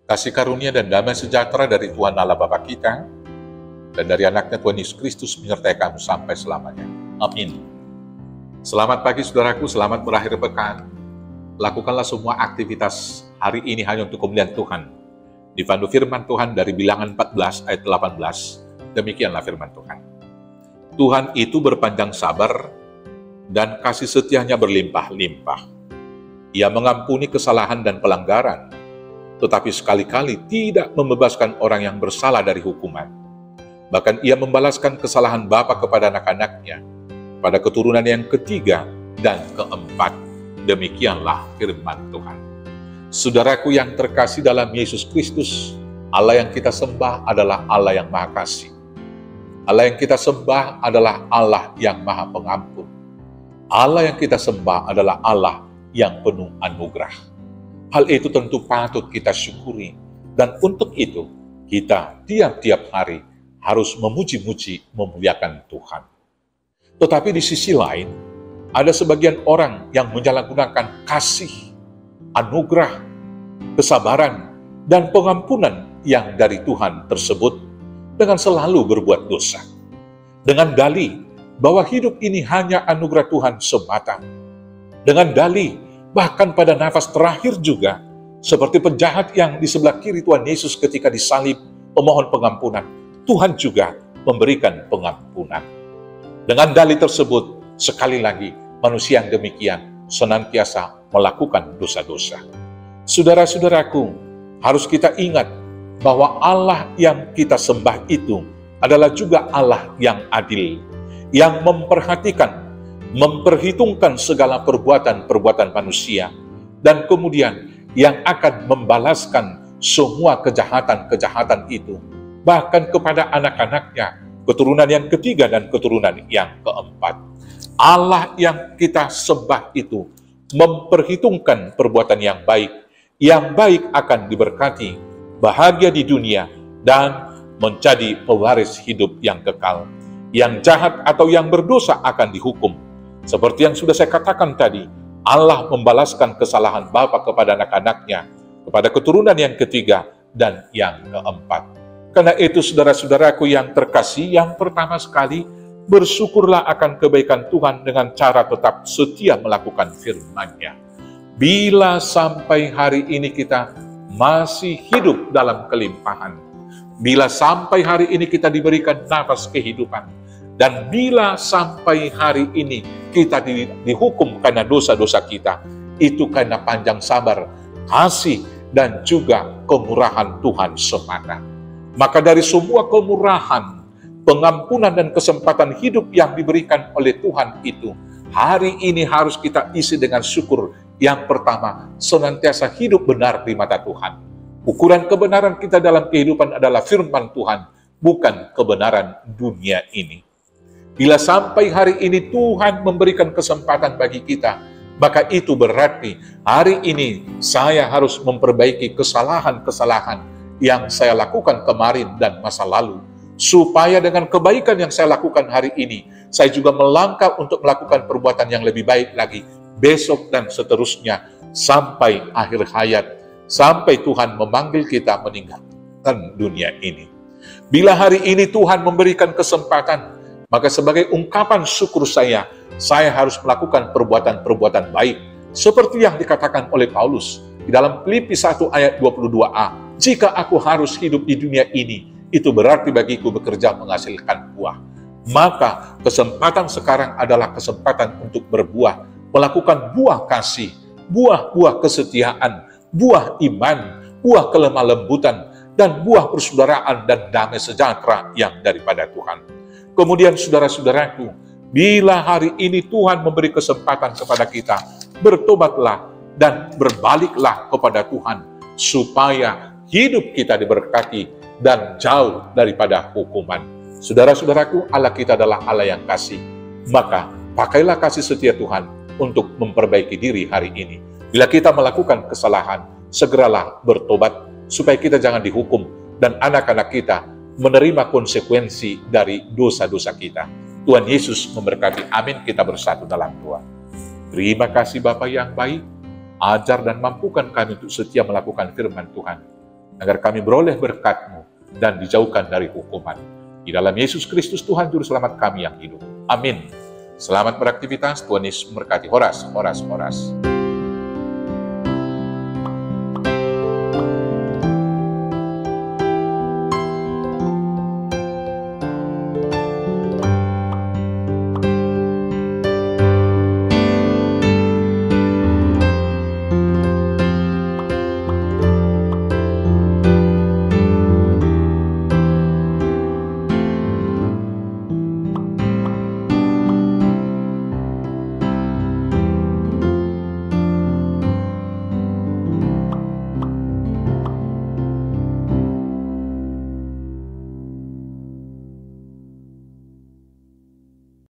Kasih karunia dan damai sejahtera dari Tuhan Allah Bapa kita dan dari anaknya Tuhan Yesus Kristus menyertai kamu sampai selamanya. Amin. Selamat pagi saudaraku, selamat berakhir pekan. Lakukanlah semua aktivitas hari ini hanya untuk kemuliaan Tuhan. Dipandu firman Tuhan dari Bilangan 14 ayat 18. Demikianlah firman Tuhan. Tuhan itu berpanjang sabar dan kasih setianya berlimpah-limpah. Ia mengampuni kesalahan dan pelanggaran, tetapi sekali-kali tidak membebaskan orang yang bersalah dari hukuman. Bahkan ia membalaskan kesalahan bapa kepada anak-anaknya, pada keturunan yang ketiga dan keempat. Demikianlah firman Tuhan. Saudaraku yang terkasih dalam Yesus Kristus, Allah yang kita sembah adalah Allah yang Maha Kasih. Allah yang kita sembah adalah Allah yang Maha Pengampun. Allah yang kita sembah adalah Allah yang penuh anugerah. Hal itu tentu patut kita syukuri, dan untuk itu kita tiap-tiap hari harus memuji-muji, memuliakan Tuhan. Tetapi di sisi lain, ada sebagian orang yang menyalahgunakan kasih, anugerah, kesabaran, dan pengampunan yang dari Tuhan tersebut dengan selalu berbuat dosa. Dengan dalih bahwa hidup ini hanya anugerah Tuhan semata. Dengan dalih bahkan pada nafas terakhir juga, seperti penjahat yang di sebelah kiri Tuhan Yesus ketika disalib memohon pengampunan, Tuhan juga memberikan pengampunan. Dengan dalih tersebut, sekali lagi, manusia yang demikian senantiasa melakukan dosa-dosa. Saudara-saudaraku, harus kita ingat bahwa Allah yang kita sembah itu adalah juga Allah yang adil, yang memperhatikan, memperhitungkan segala perbuatan-perbuatan manusia, dan kemudian yang akan membalaskan semua kejahatan-kejahatan itu, bahkan kepada anak-anaknya, keturunan yang ketiga dan keturunan yang keempat. Allah yang kita sembah itu memperhitungkan perbuatan yang baik akan diberkati, bahagia di dunia, dan menjadi pewaris hidup yang kekal. Yang jahat atau yang berdosa akan dihukum. Seperti yang sudah saya katakan tadi, Allah membalaskan kesalahan bapa kepada anak-anaknya, kepada keturunan yang ketiga dan yang keempat. Karena itu saudara-saudaraku yang terkasih, yang pertama sekali, bersyukurlah akan kebaikan Tuhan dengan cara tetap setia melakukan firman-Nya. Bila sampai hari ini kita masih hidup dalam kelimpahan, bila sampai hari ini kita diberikan nafas kehidupan, dan bila sampai hari ini kita dihukum karena dosa-dosa kita, itu karena panjang sabar, kasih, dan juga kemurahan Tuhan semata. Maka dari semua kemurahan, pengampunan dan kesempatan hidup yang diberikan oleh Tuhan itu, hari ini harus kita isi dengan syukur. Yang pertama, senantiasa hidup benar di mata Tuhan. Ukuran kebenaran kita dalam kehidupan adalah firman Tuhan, bukan kebenaran dunia ini. Bila sampai hari ini Tuhan memberikan kesempatan bagi kita, maka itu berarti hari ini saya harus memperbaiki kesalahan-kesalahan yang saya lakukan kemarin dan masa lalu, supaya dengan kebaikan yang saya lakukan hari ini, saya juga melangkah untuk melakukan perbuatan yang lebih baik lagi, besok dan seterusnya, sampai akhir hayat, sampai Tuhan memanggil kita meninggalkan dunia ini. Bila hari ini Tuhan memberikan kesempatan, maka sebagai ungkapan syukur saya harus melakukan perbuatan-perbuatan baik, seperti yang dikatakan oleh Paulus di dalam Filipi 1 ayat 22a, jika aku harus hidup di dunia ini, itu berarti bagiku bekerja menghasilkan buah. Maka kesempatan sekarang adalah kesempatan untuk berbuah, melakukan buah kasih, buah-buah kesetiaan, buah iman, buah kelemah lembutan, dan buah persaudaraan dan damai sejahtera yang daripada Tuhan. Kemudian saudara-saudaraku, bila hari ini Tuhan memberi kesempatan kepada kita, bertobatlah dan berbaliklah kepada Tuhan, supaya hidup kita diberkati dan jauh daripada hukuman. Saudara-saudaraku, Allah kita adalah Allah yang kasih. Maka pakailah kasih setia Tuhan untuk memperbaiki diri hari ini. Bila kita melakukan kesalahan, segeralah bertobat supaya kita jangan dihukum dan anak-anak kita menerima konsekuensi dari dosa-dosa kita. Tuhan Yesus memberkati. Amin. Kita bersatu dalam doa. Terima kasih Bapa yang baik, ajar dan mampukan kami untuk setia melakukan firman Tuhan. agar kami beroleh berkat-Mu dan dijauhkan dari hukuman. Di dalam Yesus Kristus Tuhan Juru Selamat kami yang hidup. Amin. Selamat beraktivitas, Tuhan Yesus memberkati. Horas, horas, horas.